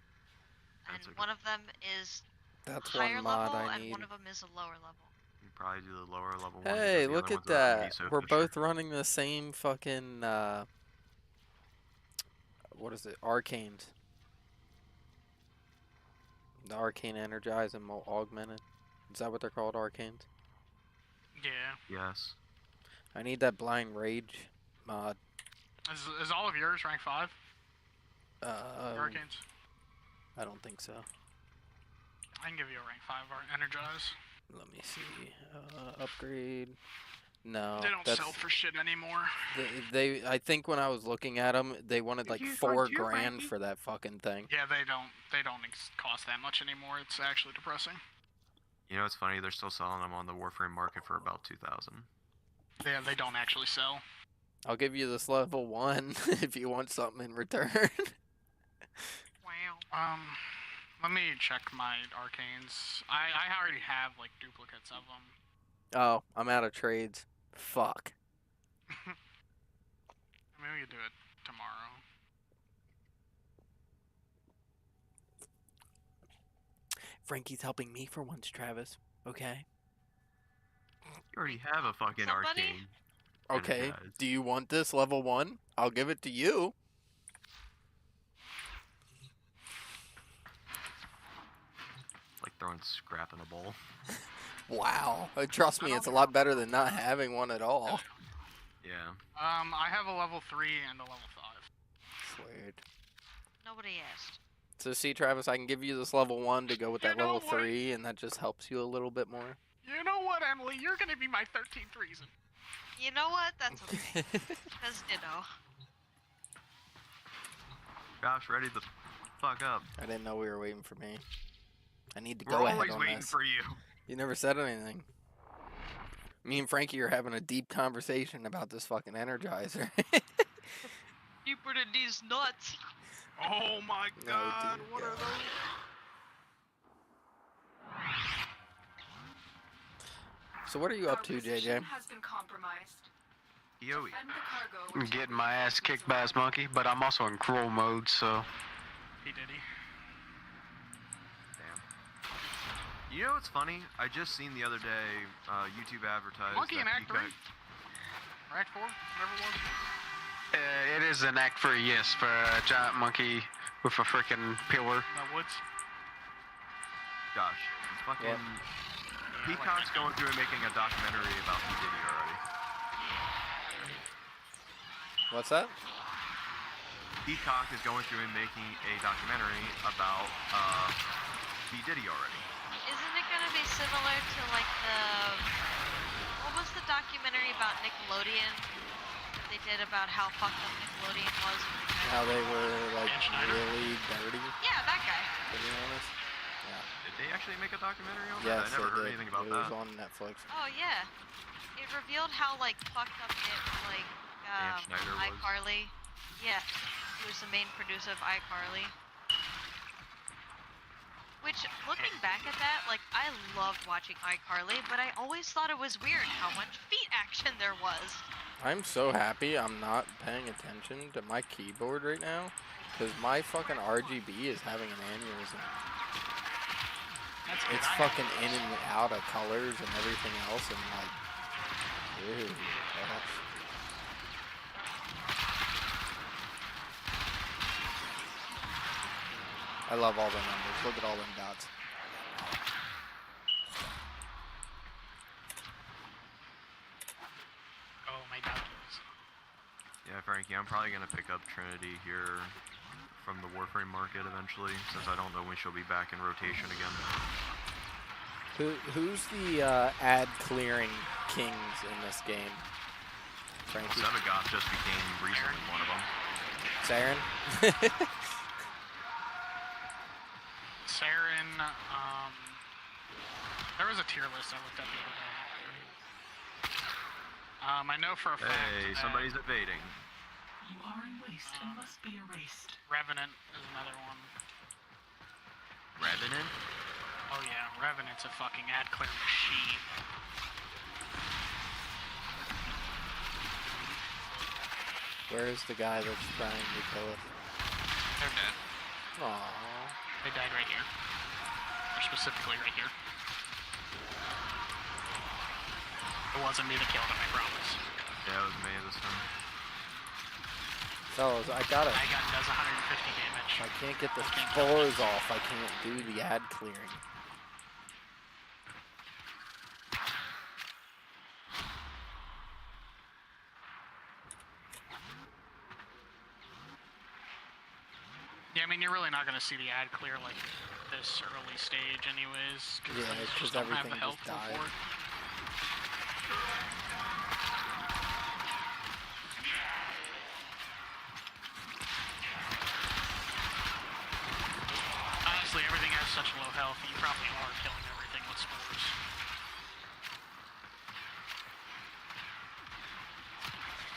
and That's okay. one of them is That's higher one mod level, I and need. one of them is a lower level. You probably do the lower level one. Hey, because the look other at ones are gonna be that. so We're fishy. both running the same fucking, what is it? Arcanes. The Arcane Energize and Augmented. Is that what they're called, Arcanes? Yeah. Yes. I need that Blind Rage mod. Is all of yours rank 5? Arcanes? I don't think so. I can give you a rank 5 Energize. Let me see. Upgrade. No, They don't that's sell for shit anymore. they. I think when I was looking at them, they wanted like Use $4 my two, grand Frankie. for that fucking thing. Yeah, they don't cost that much anymore. It's actually depressing. You know, it's funny. They're still selling them on the Warframe market for about 2,000. Yeah, they don't actually sell. I'll give you this level 1 if you want something in return. Wow. Let me check my arcanes. I already have like duplicates of them. Oh, I'm out of trades. Fuck. Maybe we could do it tomorrow. Frankie's helping me for once, Travis. Okay. You already have a fucking Somebody? arcane. Okay. Energize. Do you want this level 1? I'll give it to you. Like throwing scrap in a bowl. Wow. Trust me, it's a lot better than not having one at all. Yeah. I have a level 3 and a level 5. Sweet. Nobody asked. So see, Travis, I can give you this level 1 to go with You that know level what? 3, and that just helps you a little bit more. You know what, Emily? You're gonna be my 13th reason. You know what? That's okay. Cause ditto. Josh, ready the fuck up. I didn't know we were waiting for me. I need to We're go ahead always on waiting this. for you. You never said anything. Me and Frankie are having a deep conversation about this fucking Energizer. Deeper than these nuts. Oh my No, god, dear what are God. those? So what are you up to, Our position JJ? has been compromised. Yoey. Defend the cargo I'm until getting my ass reinforcements kicked by his arrive. monkey, but I'm also in cruel mode, so P. Diddy. Damn. You know what's funny? I just seen the other day YouTube advertised Monkey in that Act 3? Peacock- Or Act 4? Whatever it was. it is an act for yes, for a giant monkey with a freaking pillar. The woods. Gosh, it's fucking. Peacock's going through and making a documentary about P. Diddy already. What's that? Peacock is going through and making a documentary about P. Diddy already. Isn't it gonna be similar to like the what was the documentary about Nickelodeon that they did about how fucked up Nickelodeon was? How they were like Dan Schneider? really dirty, Yeah, that guy. to be honest. Did they actually make a documentary on Yes, that? I never they heard did. anything about It was that. on Netflix. Oh yeah. It revealed how like fucked up it like Dan Schneider was? iCarly. Yeah. He was the main producer of iCarly. Which, looking back at that, like, I loved watching iCarly, but I always thought it was weird how much feet action there was. I'm so happy I'm not paying attention to my keyboard right now, because my fucking RGB is having an aneurysm. That's good. It's fucking in and out of colors and everything else, and like, ew, gosh. I love all the numbers. Look at all them dots. Oh my documents. Yeah, Frankie, I'm probably gonna pick up Trinity here from the Warframe market eventually, since I don't know when she'll be back in rotation again. Who's the ad clearing kings in this game? Frankie? Sevagoth just became recently one of them. Saren? Saren, there was a tier list I looked at the other day. I know for a fact Hey, that somebody's evading. You are a waste and must be erased. Revenant is another one. Revenant? Oh yeah, Revenant's a fucking ad clear machine. Where is the guy that's trying to kill us? They're dead. Aww. They died right here. Or specifically right here. It wasn't me that killed him, I promise. Yeah, it was me this time. Fellas, I got it. My gun does 150 damage. I can't get the spores off. I can't do the ad clearing. Yeah, I mean, you're really not going to see the ad clear like this early stage anyways. Yeah, I because don't have everything the health just died. for it. Honestly, everything has such low health, you probably are killing everything with spores.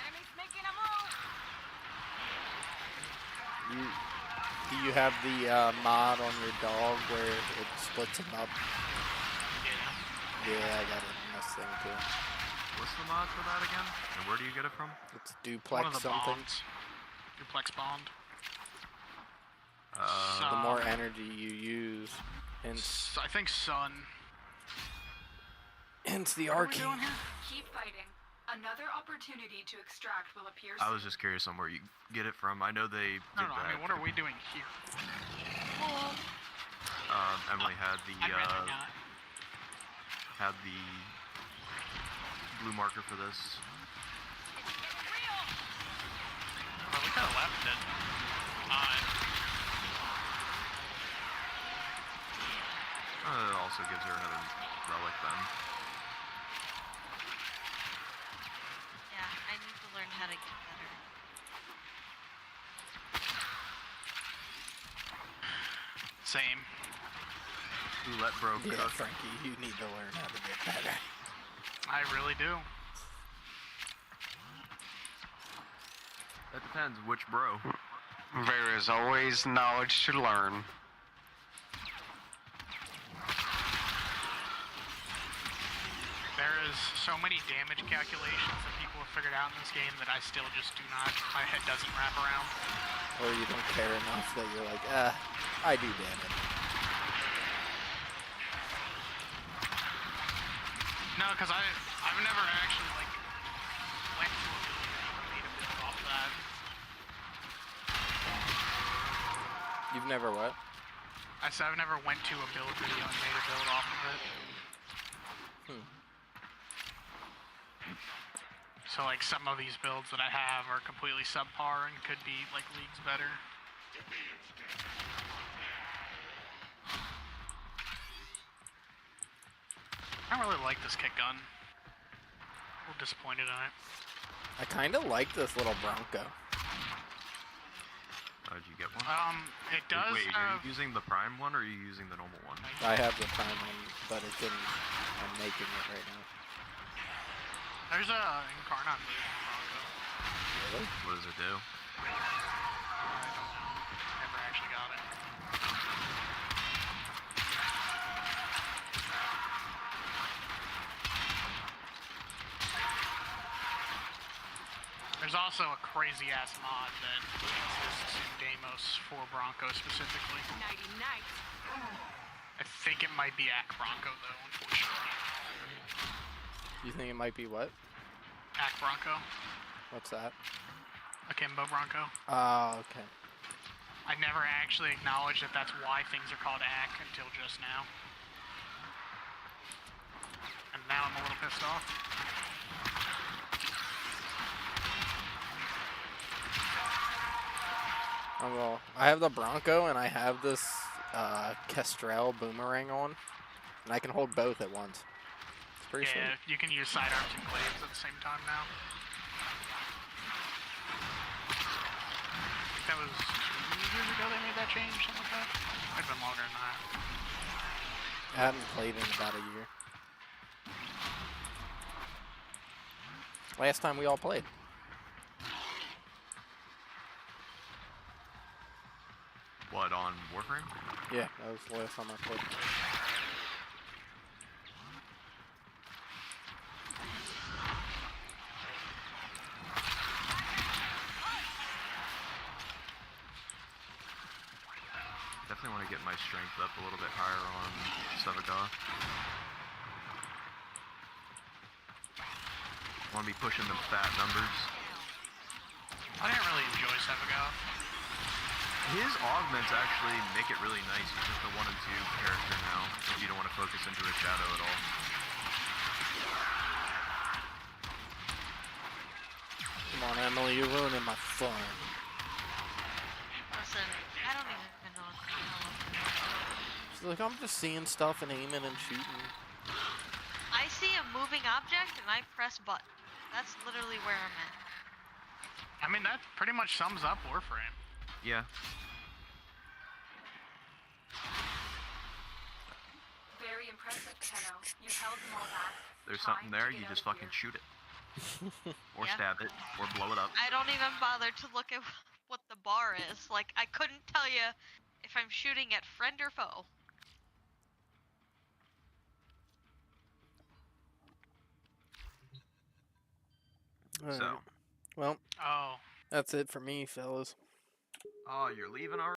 Enemy's making a move! Do you have the mod on your dog where it splits them up? Yeah. Yeah, I got it in this thing too. What's the mod for that again? And where do you get it from? It's One duplex of the something. bonds. Duplex bond. The more energy you use, hence I think sun. the What are we arcane. doing here? Keep fighting. Another opportunity to extract will appear I was soon. just curious on where you get it from. I know they did No, that. I mean, what are we doing here? Emily had the I'd rather not. blue marker for this. Well, we could have left it. It also gives her another relic then. Yeah, I need to learn how to get better. Same. Ooh, let bro Yeah, cook. Frankie, you need to learn how to get better. I really do. That depends which bro. There is always knowledge to learn. There is so many damage calculations that people have figured out in this game that I still just do not. My head doesn't wrap around. Or you don't care enough that you're like, I do damage. No, because I've never actually like went to a building and made a build off that. You've never what? I said I've never went to a build video and made a build off of it. So like some of these builds that I have are completely subpar and could be like leagues better. I don't really like this kick gun. A little disappointed in it. I kind of like this little Bronco. Did you get one? It does Wait, are have. you using the prime one or are you using the normal one? I have the prime one, but it's in. I'm making it right now. There's a Incarnate version of Bronco. Really? What does it do? I don't know. Never actually got it. There's also a crazy ass mod that exists in Deimos for Bronco specifically. Nighty night. I think it might be Ak Bronco though, unfortunately. You think it might be what? Ak Bronco, What's that? Akimbo Bronco. Oh, okay. I never actually acknowledged that that's why things are called Ak until just now. And now I'm a little pissed off. Oh, well, I have the Bronco and I have this Kestrel boomerang on, and I can hold both at once. It's pretty Yeah, sweet. you can use sidearms and glaives at the same time now. I think that was 2 years ago they made that change, something like that. Might have been longer than that. I haven't played in about a year. Last time we all played. What, on Warframe? Yeah, that was the last time I played. Definitely want to get my strength up a little bit higher on Sevaga. Want to be pushing them fat numbers. I didn't really enjoy Sevago. His augments actually make it really nice. He's just a 1 and 2 character now, if you don't want to focus into his shadow at all. Come on, Emily, you're ruining my fun. Listen, I don't even know what the hell I'm doing. She's like, I'm just seeing stuff and aiming and shooting. I see a moving object and I press button. That's literally where I'm at. I mean, that pretty much sums up Warframe. Yeah. Very impressive, Tenno. You held them all back. There's Time something to there, get you out just of fucking here. shoot it. Or Yeah. stab it, or blow it up. I don't even bother to look at what the bar is. Like, I couldn't tell you if I'm shooting at friend or foe. Alright. So. Well, Oh. that's it for me, fellas. Oh, you're leaving already?